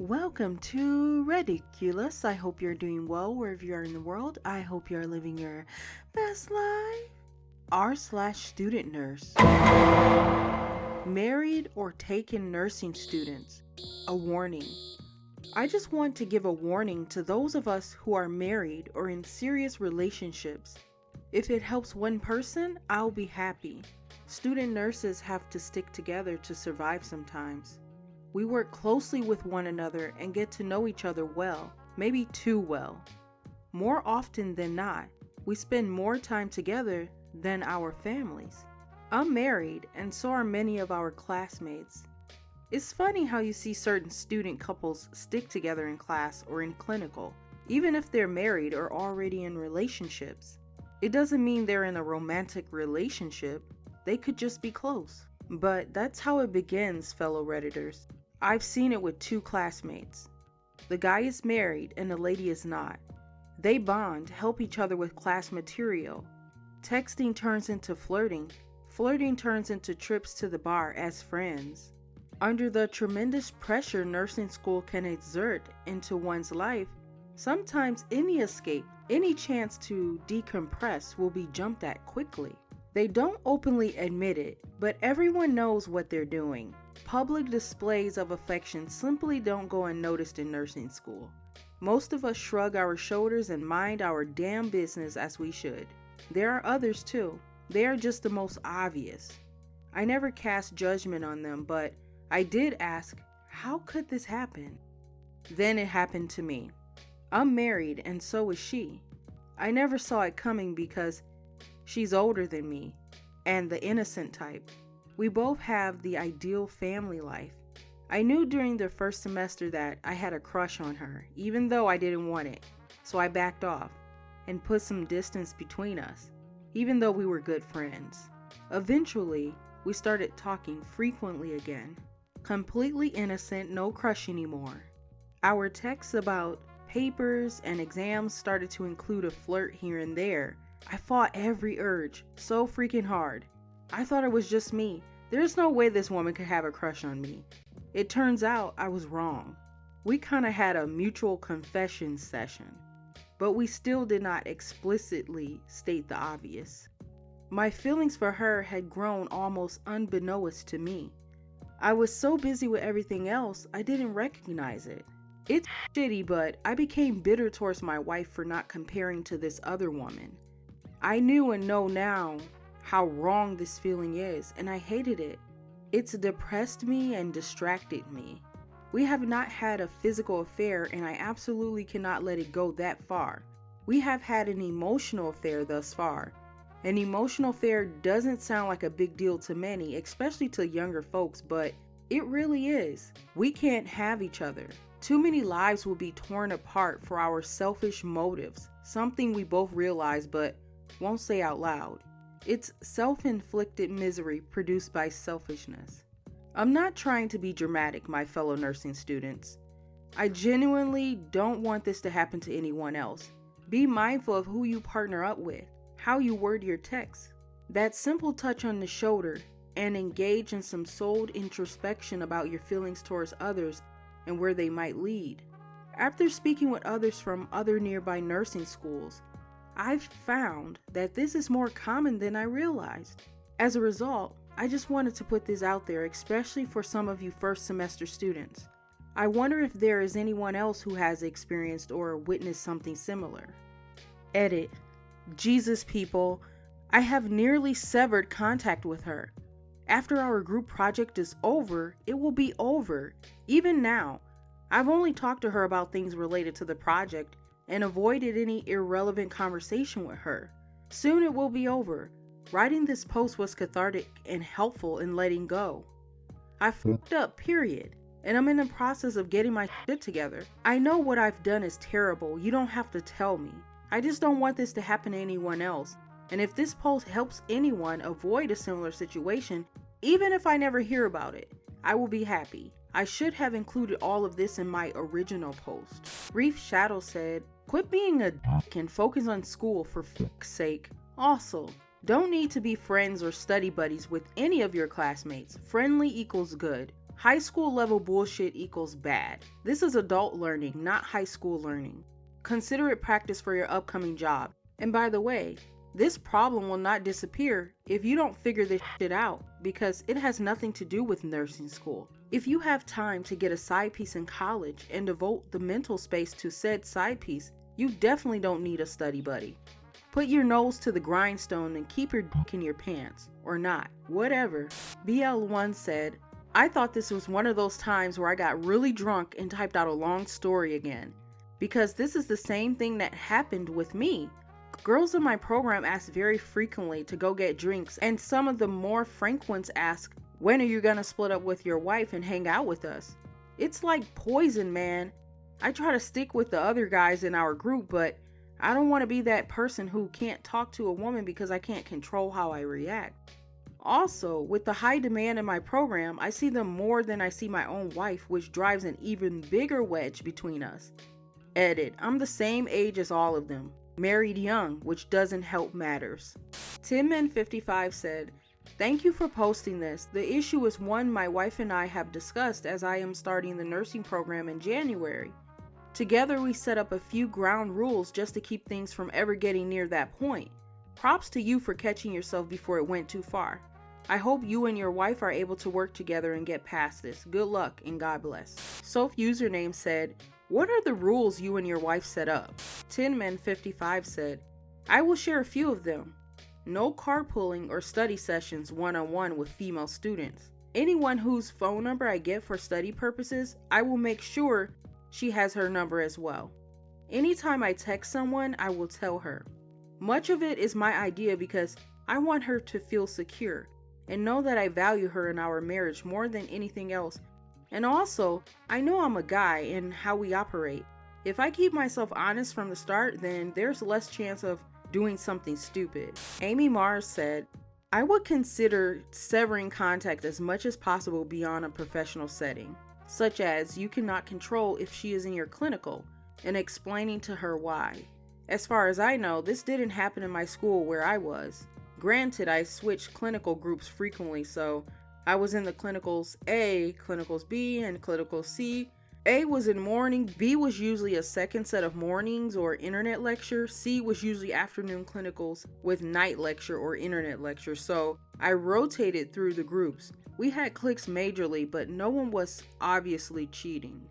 Welcome to Ridiculous. I hope you're doing well wherever you are in the world. I hope you're living your best life. R/student nurse. Married or taken nursing students. A warning. I just want to give a warning to those of us who are married or in serious relationships. If it helps one person, I'll be happy. Student nurses have to stick together to survive sometimes. We work closely with one another and get to know each other well, maybe too well. More often than not, we spend more time together than our families. I'm married, and so are many of our classmates. It's funny how you see certain student couples stick together in class or in clinical, even if they're married or already in relationships. It doesn't mean they're in a romantic relationship, they could just be close. But that's how it begins, fellow Redditors. I've seen it with two classmates. The guy is married and the lady is not. They bond, help each other with class material. Texting turns into flirting. Flirting turns into trips to the bar as friends. Under the tremendous pressure nursing school can exert into one's life, sometimes any escape, any chance to decompress will be jumped at quickly. They don't openly admit it, but everyone knows what they're doing. Public displays of affection simply don't go unnoticed in nursing school. Most of us shrug our shoulders and mind our damn business as we should. There are others too. They are just the most obvious. I never cast judgment on them, but I did ask, how could this happen? Then it happened to me. I'm married and so is she. I never saw it coming because she's older than me and the innocent type. We both have the ideal family life. I knew during the first semester that I had a crush on her, even though I didn't want it. So I backed off and put some distance between us, even though we were good friends. Eventually, we started talking frequently again. Completely innocent, no crush anymore. Our texts about papers and exams started to include a flirt here and there. I fought every urge so freaking hard. I thought it was just me. There's no way this woman could have a crush on me. It turns out I was wrong. We kind of had a mutual confession session, but we still did not explicitly state the obvious. My feelings for her had grown almost unbeknownst to me. I was so busy with everything else, I didn't recognize it. It's shitty, but I became bitter towards my wife for not comparing to this other woman. I knew and know now how wrong this feeling is, and I hated it. It's depressed me and distracted me. We have not had a physical affair, and I absolutely cannot let it go that far. We have had an emotional affair thus far. An emotional affair doesn't sound like a big deal to many, especially to younger folks, but it really is. We can't have each other. Too many lives will be torn apart for our selfish motives, something we both realize but won't say out loud. It's self-inflicted misery produced by selfishness. I'm not trying to be dramatic, my fellow nursing students. I genuinely don't want this to happen to anyone else. Be mindful of who you partner up with, how you word your texts. That simple touch on the shoulder, and engage in some souled introspection about your feelings towards others and where they might lead. After speaking with others from other nearby nursing schools, I've found that this is more common than I realized. As a result, I just wanted to put this out there, especially for some of you first semester students. I wonder if there is anyone else who has experienced or witnessed something similar. Edit. Jesus people, I have nearly severed contact with her. After our group project is over, it will be over. Even now, I've only talked to her about things related to the project and avoided any irrelevant conversation with her. Soon it will be over. Writing this post was cathartic and helpful in letting go. I fucked up, period, and I'm in the process of getting my shit together. I know what I've done is terrible. You don't have to tell me. I just don't want this to happen to anyone else. And if this post helps anyone avoid a similar situation, even if I never hear about it, I will be happy. I should have included all of this in my original post. Brief Shadow said, quit being a dick and focus on school for fuck's sake. Also, don't need to be friends or study buddies with any of your classmates. Friendly equals good. High school level bullshit equals bad. This is adult learning, not high school learning. Consider it practice for your upcoming job. And by the way, this problem will not disappear if you don't figure this shit out, because it has nothing to do with nursing school. If you have time to get a side piece in college and devote the mental space to said side piece, you definitely don't need a study buddy. Put your nose to the grindstone and keep your dick in your pants. Or not. Whatever. BL1 said, I thought this was one of those times where I got really drunk and typed out a long story again. Because this is the same thing that happened with me. Girls in my program ask very frequently to go get drinks, and some of the more frank ones ask, when are you gonna split up with your wife and hang out with us? It's like poison, man. I try to stick with the other guys in our group, but I don't want to be that person who can't talk to a woman because I can't control how I react. Also, with the high demand in my program, I see them more than I see my own wife, which drives an even bigger wedge between us. Edit, I'm the same age as all of them. Married young, which doesn't help matters. Timman55 said, thank you for posting this. The issue is one my wife and I have discussed as I am starting the nursing program in January. Together we set up a few ground rules just to keep things from ever getting near that point. Props to you for catching yourself before it went too far. I hope you and your wife are able to work together and get past this. Good luck and God bless. Soph username said, what are the rules you and your wife set up? Tinman55 said, I will share a few of them. No carpooling or study sessions one-on-one with female students. Anyone whose phone number I get for study purposes, I will make sure she has her number as well. Anytime I text someone, I will tell her. Much of it is my idea because I want her to feel secure and know that I value her in our marriage more than anything else. And also, I know I'm a guy and how we operate. If I keep myself honest from the start, then there's less chance of doing something stupid. Amy Mars said, I would consider severing contact as much as possible beyond a professional setting, such as you cannot control if she is in your clinical, and explaining to her why. As far as I know, this didn't happen in my school where I was. Granted, I switched clinical groups frequently, so I was in the clinicals A, clinicals B, and clinicals C. A was in morning, B was usually a second set of mornings or internet lecture, C was usually afternoon clinicals with night lecture or internet lecture, so I rotated through the groups. We had cliques majorly, but no one was obviously cheating.